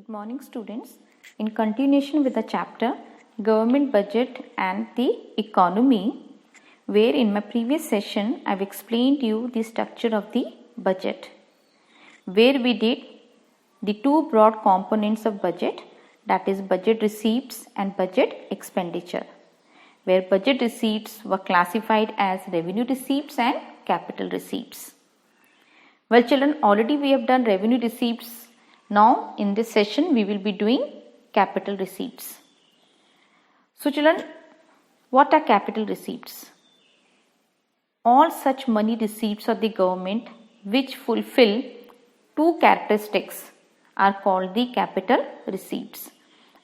Good morning students. In continuation with the chapter Government Budget and the Economy, where in my previous session I have explained you the structure of the budget, where we did the two broad components of budget, that is budget receipts and budget expenditure, where budget receipts were classified as revenue receipts and capital receipts. Well children, already we have done revenue receipts. Now in this session we will be doing capital receipts. So children, what are capital receipts? All such money receipts of the government which fulfill two characteristics are called the capital receipts.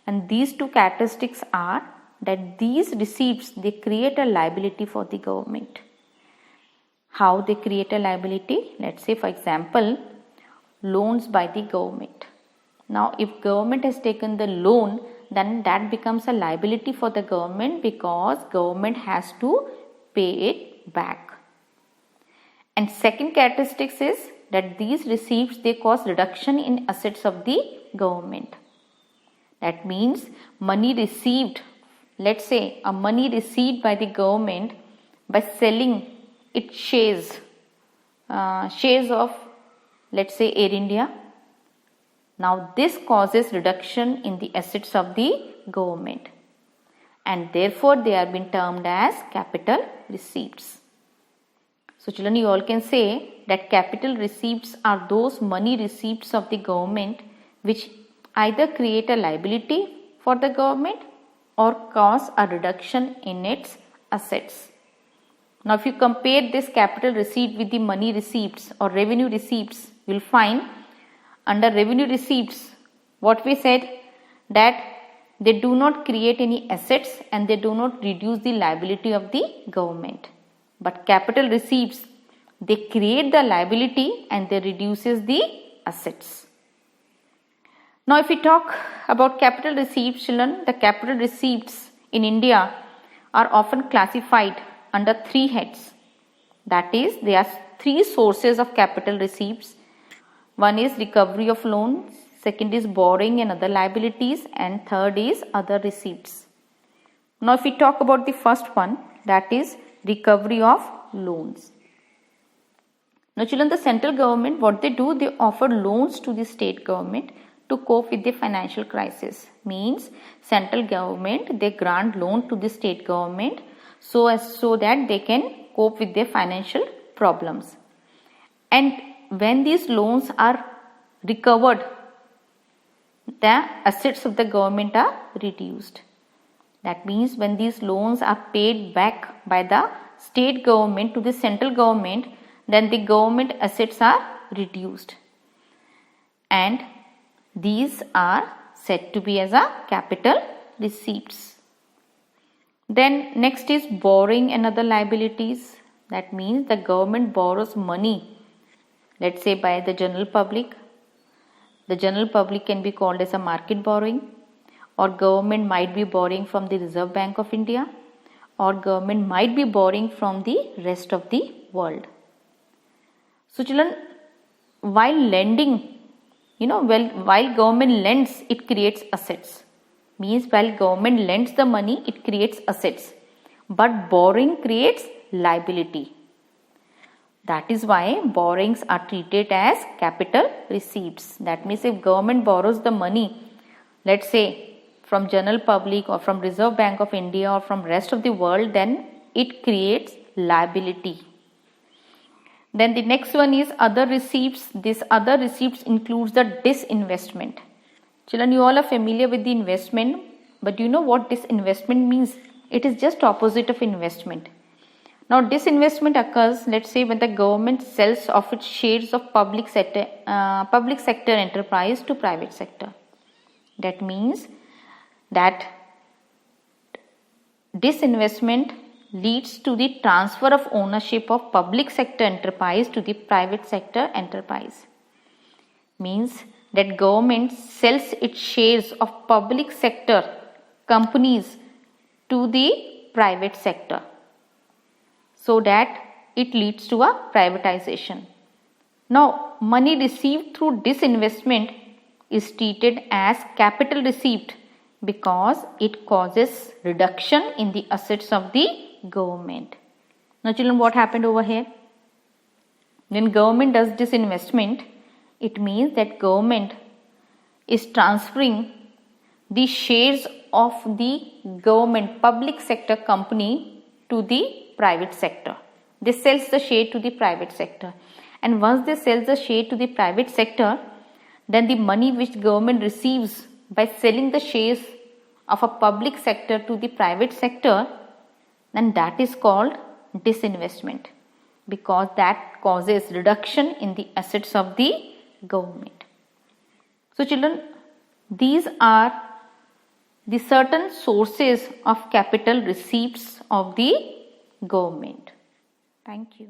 And these two characteristics are that these receipts, they create a liability for the government. How they create a liability? Let's say for example, loans by the government. Now if government has taken the loan, then that becomes a liability for the government because government has to pay it back. And second characteristics is that these receipts, they cause reduction in assets of the government. That means money received, let's say a money received by the government by selling its shares of, let's say, Air India. Now this causes reduction in the assets of the government and therefore they are being termed as capital receipts. So children, you all can say that capital receipts are those money receipts of the government which either create a liability for the government or cause a reduction in its assets. Now if you compare this capital receipt with the money receipts or revenue receipts, you will find under revenue receipts what we said, that they do not create any assets and they do not reduce the liability of the government. But capital receipts, they create the liability and they reduces the assets. Now if we talk about capital receipts, children, the capital receipts in India are often classified under three heads. That is, there are three sources of capital receipts. One is recovery of loans, second is borrowing and other liabilities, and third is other receipts. Now if we talk about the first one, that is recovery of loans. Now children, the central government, what they do, they offer loans to the state government to cope with the financial crisis. Means central government, they grant loan to the state government so that they can cope with their financial problems. And when these loans are recovered, the assets of the government are reduced. That means when these loans are paid back by the state government to the central government, then the government assets are reduced. And these are said to be as a capital receipts. Then next is borrowing and other liabilities. That means the government borrows money, let's say by the general public. The general public can be called as a market borrowing, or government might be borrowing from the Reserve Bank of India, or government might be borrowing from the rest of the world. So children, while lending, while government lends, it creates assets. Means while government lends the money, it creates assets. But borrowing creates liability. That is why borrowings are treated as capital receipts. That means if government borrows the money, let's say from general public or from Reserve Bank of India or from rest of the world, then it creates liability. Then the next one is other receipts. This other receipts includes the disinvestment. Children, you all are familiar with the investment, but do you know what disinvestment means? It is just opposite of investment. Now disinvestment occurs, let's say, when the government sells off its shares of public sector enterprise to private sector. That means that disinvestment leads to the transfer of ownership of public sector enterprise to the private sector enterprise. Means that government sells its shares of public sector companies to the private sector, so that it leads to a privatization. Now, money received through disinvestment is treated as capital receipt because it causes reduction in the assets of the government. Now children, what happened over here? When government does this investment, it means that government is transferring the shares of the government public sector company to the private sector. They sells the share to the private sector, and once they sell the share to the private sector, then the money which government receives by selling the shares of a public sector to the private sector, then that is called disinvestment, because that causes reduction in the assets of the government. So children, these are the certain sources of capital receipts of the government. Thank you.